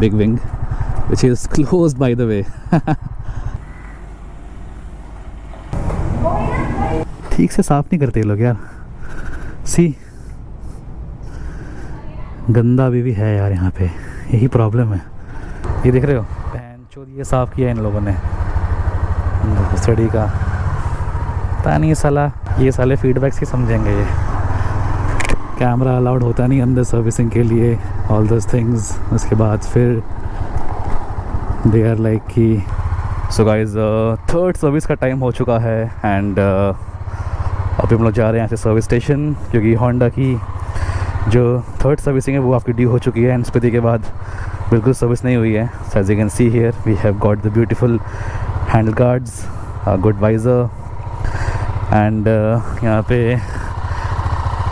Big wing which is closed by the way. ठीक से साफ नहीं करते ये लोग यार। सी गंदा भी है यार यहाँ पे, यही प्रॉब्लम है। ये देख रहे हो, बहन चोद ये साफ़ किया इन लोगों ने स्टडी का। पता नहीं साला, ये साले फीडबैक्स ही समझेंगे। ये कैमरा अलाउड होता नहीं अंदर सर्विसिंग के लिए, ऑल दोज थिंग्स। उसके बाद फिर दे आर लाइक कि सो गाइज थर्ड सर्विस का टाइम हो चुका है एंड अभी हम लोग जा रहे हैं यहाँ से सर्विस स्टेशन, क्योंकि होंडा की जो थर्ड सर्विसिंग है वो आपकी ड्यू हो चुकी है एंड स्पीति के बाद बिल्कुल सर्विस नहीं हुई है। So as you can see here we have got the beautiful handle guards, good visor and यहाँ पे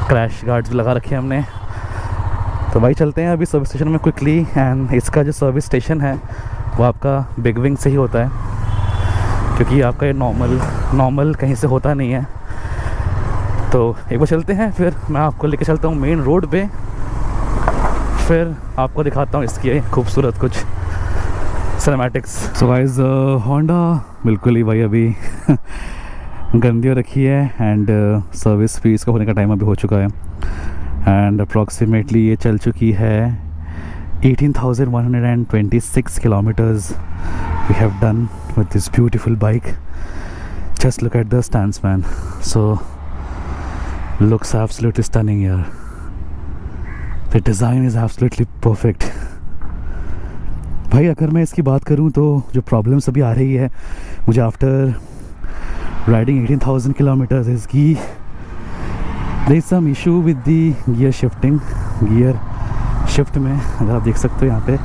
क्रैश गार्ड्स भी लगा रखे हैं हमने। तो भाई चलते हैं अभी सर्विस स्टेशन में क्विकली। एंड इसका जो सर्विस स्टेशन है वो आपका बिग विंग से ही होता है, क्योंकि आपका ये नॉर्मल कहीं से होता नहीं है। तो एक बार चलते हैं, फिर मैं आपको लेके चलता हूँ मेन रोड पे, फिर आपको दिखाता हूँ इसकी खूबसूरत कुछ सिनेमैटिक्स। सो गाइस होंडा बिल्कुल ही भाई अभी गंदी हो रखी है एंड सर्विस भी इसका होने का टाइम अभी हो चुका है एंड अप्रॉक्सीमेटली ये चल चुकी है 18,126 kilometers we have done with this beautiful bike. Just look at the stance, man. So looks absolutely stunning here. The design is absolutely perfect. भाई अगर मैं इसकी बात करूं तो जो प्रॉब्लम्स अभी आ रही है मुझे आफ्टर राइडिंग 18,000 kilometers is कि there is some issue with the gear shifting. Gear shift में अगर आप देख सकते हो यहाँ पे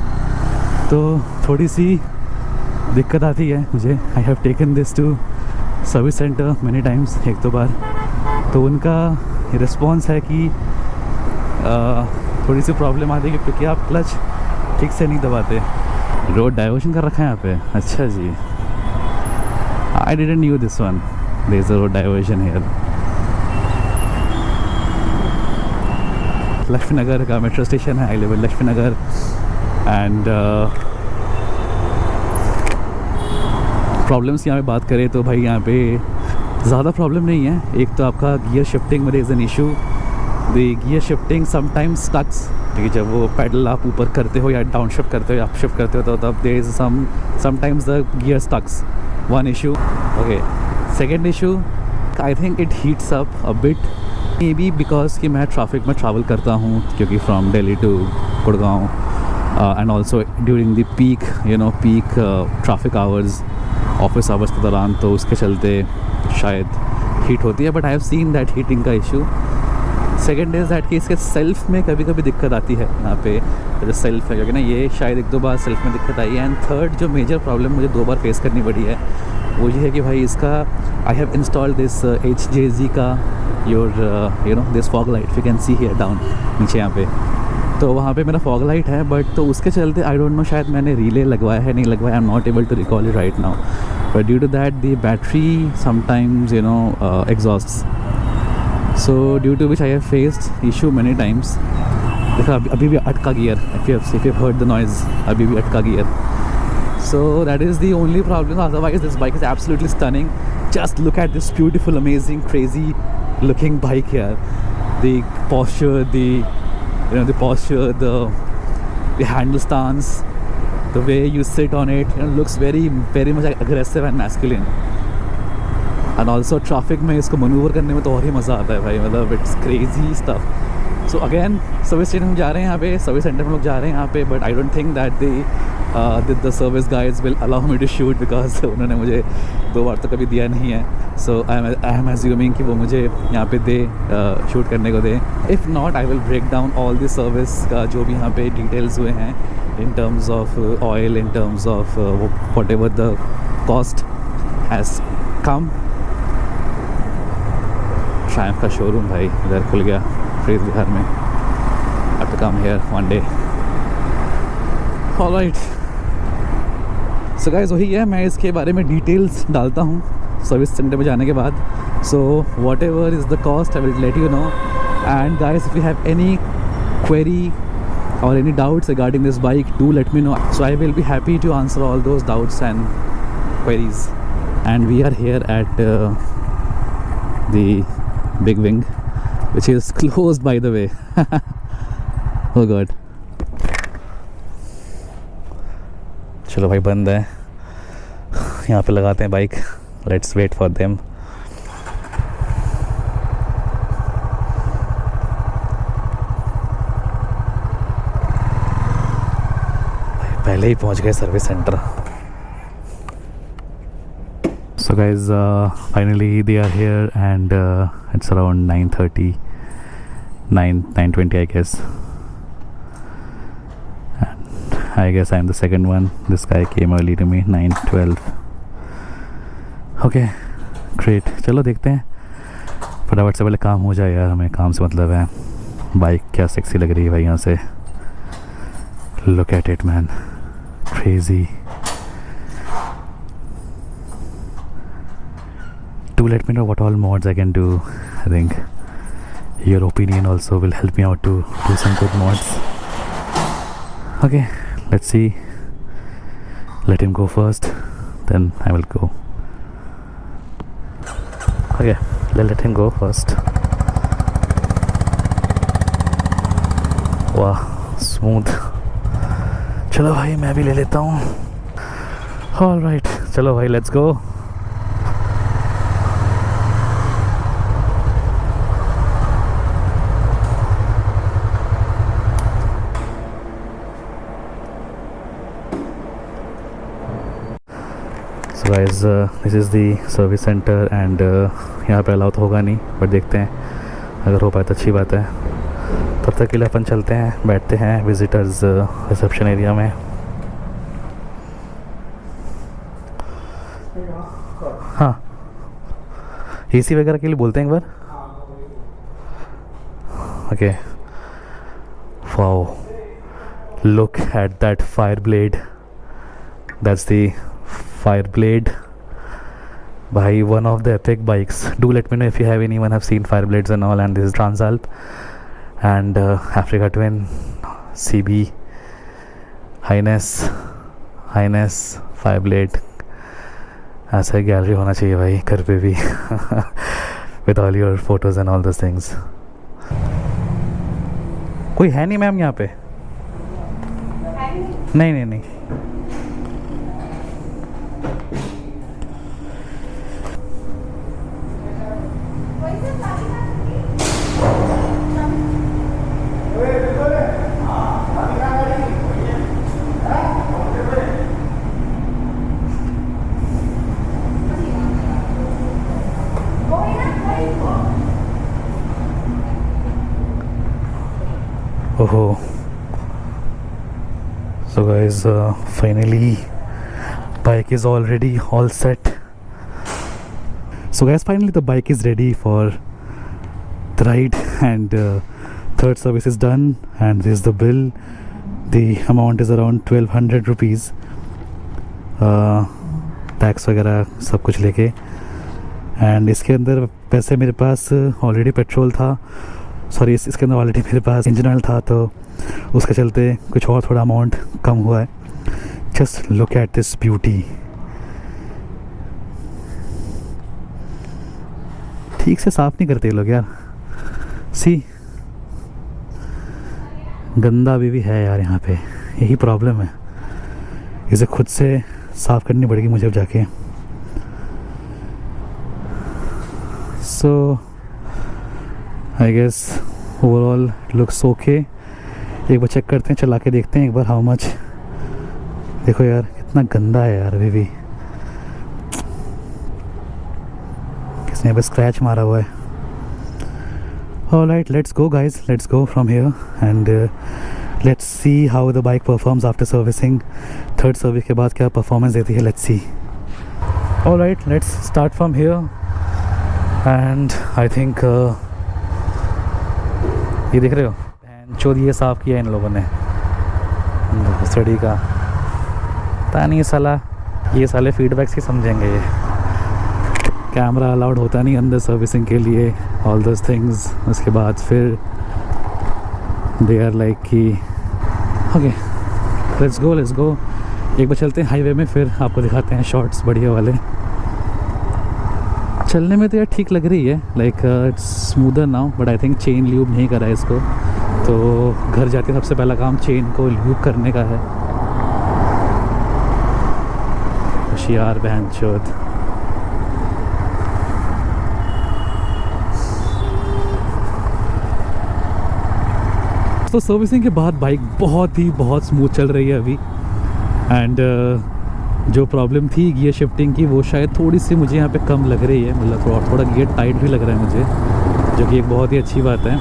तो थोड़ी सी दिक्कत आती है मुझे। I have taken this to service centre many times, एक दो बार, तो उनका रिस्पॉन्स है कि थोड़ी सी प्रॉब्लम आती है क्योंकि आप क्लच ठीक से नहीं दबाते। रोड डाइवर्शन कर रखा है यहाँ पे, अच्छा जी। I didn't knew this one, there is a road diversion here. Lakshmi Nagar का मेट्रो स्टेशन है, I live in Lakshmi Nagar and problems यहाँ पे बात करें तो भाई यहाँ पे ज़्यादा प्रॉब्लम नहीं है। एक तो आपका गियर शिफ्टिंग में is an issue, the gear shifting sometimes stucks, क्योंकि जब वो पैडल आप ऊपर करते हो या डाउन शिफ्ट करते हो या अप शिफ्ट करते हो तो तब there is sometimes the gear stucks, one issue. Okay, second issue I think it heats up a bit, may be because कि मैं ट्रैफिक में ट्रैवल करता हूँ, क्योंकि from Delhi to Gurgaon and also during the peak peak traffic hours, office hours के दौरान, तो उसके चलते शायद हीट होती है। But I have seen that heating का इशू। सेकेंड इज़ दैट कि इसके सेल्फ में कभी कभी दिक्कत आती है यहाँ पे, जो सेल्फ है, क्योंकि ना ये शायद एक दो बार सेल्फ में दिक्कत आई है। एंड थर्ड जो मेजर प्रॉब्लम मुझे 2 बार फेस करनी पड़ी है वो ये है कि भाई इसका I have installed this HJZ का your this fog light, you can see here down नीचे यहाँ पे, तो वहाँ पे मेरा फॉग लाइट है। बट तो उसके चलते आई डोंट नो शायद मैंने रिले लगवाया है नहीं लगवाया, I am not able to recall it right now, but due to that the battery sometimes exhausts, so due to which I have faced issue many times. देखो अभी भी अटका gear, if you heard the noise, अभी भी अटका gear. So that is the only problem. Otherwise, this bike is absolutely stunning. Just look at this beautiful, amazing, crazy looking bike here. The posture, the posture, the handle stance, the way you sit on it, looks very, very much aggressive and masculine. And also traffic में इसको maneuver करने में तो और ही मज़ा आता है भाई, मतलब it's crazy stuff. So again, service station हम जा रहे हैं यहाँ पे, सर्विस सेंटर में लोग जा रहे हैं यहाँ पे, but I don't think that the service guys will allow me to shoot because उन्होंने मुझे 2 बार तो कभी दिया नहीं है। So I am assuming कि वो मुझे यहाँ पे दे शूट करने को दे। If not, I will break down all the service का जो भी यहाँ पे डिटेल्स हुए हैं in terms of oil, in terms of whatever the cost has come. Triumph का शोरूम भाई इधर खुल गया फ्रेज बिहार में, I have to come here one day. Alright. So guys, वही है, मैं इसके बारे में डिटेल्स डालता हूँ सर्विस सेंटर में जाने के बाद। So whatever is the cost, I will let you know. And guys, if you have any query or any doubts regarding this bike, do let me know. So I will be happy to answer all those doubts and queries. And we are here at the Big Wing, which is closed by the way. Oh god. चलो भाई बंद है, यहाँ पे लगाते हैं bike. Let's wait for them. पहले ही पहुंच गए service centre. So guys, finally they are here and it's around 9:30, 9:20 I guess. And I guess I'm the second one. This guy came early to me, 9:12. Okay, great. चलो देखते हैं, फटाफट से पहले काम हो जाए यार, हमें काम से मतलब है. बाइक क्या सेक्सी लग रही है भाई यहाँ से. Look at it man, crazy. Do let me know what all mods I can do. I think your opinion also will help me out to do some good mods. Okay, let's see. Let him go first, then I will go. Okay, let him go first. Wow, smooth. चलो भाई मैं भी ले लेता हूँ. All right, चलो भाई let's go. So guys, this is the service center and यहाँ पे अलाउ तो होगा नहीं, बट देखते हैं, अगर हो पाए तो अच्छी बात है. तब तक के लिए अपन चलते हैं, बैठते हैं विजिटर्स रिसेप्शन एरिया में. हाँ, एसी वगैरह के लिए बोलते हैं एक बार. Okay. Wow, look at that fire blade. That's the fire blade. भाई, one of the epic bikes. Do let me know if you have anyone have seen fire blades and all. And this is Transalp and Africa Twin, CB, Highness, fire blade. ऐसा gallery होना चाहिए भाई घर पे भी. With all your photos and all those things. कोई है नहीं मैम यहाँ पे? नहीं. Oh, so guys, finally bike is already all set. So guys, finally the bike is ready for the ride and third service is done and this is the bill. The amount is around 1200 rupees, tax वगैरह सब कुछ लेके. And इसके अंदर पैसे मेरे पास already petrol था, sorry इसके अंदर ऑलरेडी मेरे पास इंजन ऑयल था, तो उसके चलते कुछ और थोड़ा अमाउंट कम हुआ है. Just look at this beauty. ठीक से साफ़ नहीं करते ये लोग यार. सी, गंदा भी है यार यहाँ पे, यही प्रॉब्लम है. इसे खुद से साफ़ करनी पड़ेगी मुझे अब जाके. So I guess overall looks okay. एक बार चेक करते हैं, चला के देखते हैं एक बार हाउ मच. देखो यार कितना गंदा है यार अभी भी. किसने बस स्क्रैच मारा हुआ है. Alright, let's go guys, let's go from here and let's see how the bike performs after servicing. Third service के बाद क्या परफॉर्मेंस देती है, let's see. Alright, let's start from here and I think ये देख रहे हो, चोरी ये साफ़ किया इन लोगों ने स्टडी का. पता नहीं ये साले फीडबैक्स ही समझेंगे. ये कैमरा अलाउड होता नहीं अंदर सर्विसिंग के लिए, ऑल दोस थिंग्स. उसके बाद फिर दे आर लाइक कि ओके, लेट्स गो। एक बार चलते हैं हाईवे में, फिर आपको दिखाते हैं शॉर्ट्स बढ़िया वाले। चलने में तो यार ठीक लग रही है, like it's smoother now, but I think chain lube नहीं करा है इसको, तो घर जाके सबसे पहला काम चेन को ल्यूब करने का है। होशियार बहन चोद। तो सर्विसिंग के बाद बाइक बहुत स्मूथ चल रही है अभी। एंड जो प्रॉब्लम थी गियर शिफ्टिंग की, वो शायद थोड़ी सी मुझे यहाँ पे कम लग रही है, मतलब थोड़ा गियर टाइट भी लग रहा है मुझे, जो कि एक बहुत ही अच्छी बात है।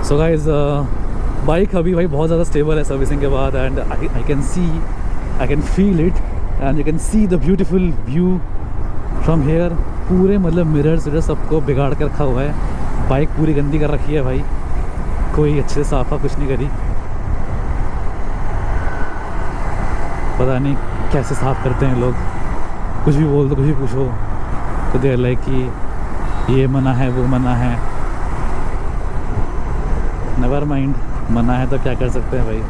सो गाइस, बाइक अभी भाई बहुत ज़्यादा स्टेबल है सर्विसिंग के बाद, and I can feel it, and you can see the beautiful view from here. पूरे मतलब मिरर्स सबको बिगाड़ कर रखा हुआ है, बाइक पूरी गंदी कर रखी है भाई, कोई अच्छे से साफ़ा कुछ नहीं करी, पता नहीं कैसे साफ़ करते हैं लोग। कुछ भी बोल दो, कुछ भी पूछो तो देर लाइक कि ये मना है, वो मना है। नेवर माइंड, मना है तो क्या कर सकते हैं भाई।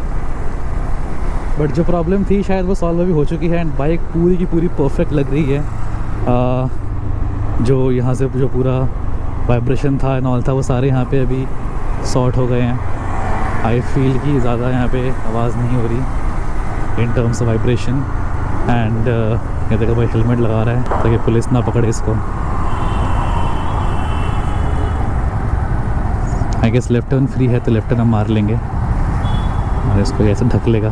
बट जो प्रॉब्लम थी शायद वो सॉल्व भी हो चुकी है, एंड बाइक पूरी की पूरी परफेक्ट लग रही है। जो यहाँ से जो पूरा वाइब्रेशन था एंड ऑल था, वो सारे यहाँ पे अभी सॉर्ट हो गए हैं। आई फील कि ज़्यादा यहाँ पे आवाज़ नहीं हो रही in terms of vibration. And ये देखो भाई हेलमेट लगा रहा है ताकि पुलिस ना पकड़े इसको। I guess left turn free है, तो लेफ्ट टर्न हम मार लेंगे और इसको ऐसे ढक लेगा।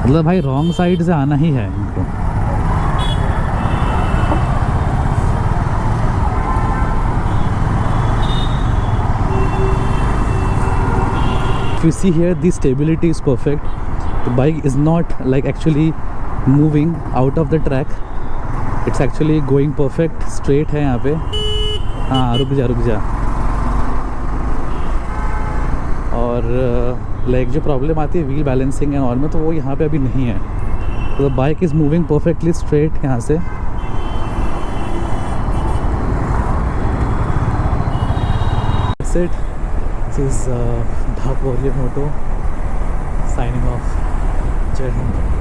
मतलब भाई रॉन्ग साइड से आना ही है इनको। If you see here, the stability is perfect. The bike is not like actually moving out of the track. It's actually going perfect, straight है यहाँ पे। हाँ रुक जा। और लाइक जो प्रॉब्लम आती है व्हील बैलेंसिंग एंड ऑल में, तो वो यहाँ पे अभी नहीं है। तो bike is moving perfectly straight यहाँ से। This is Dhak Warrior Moto signing off. Jai Hind.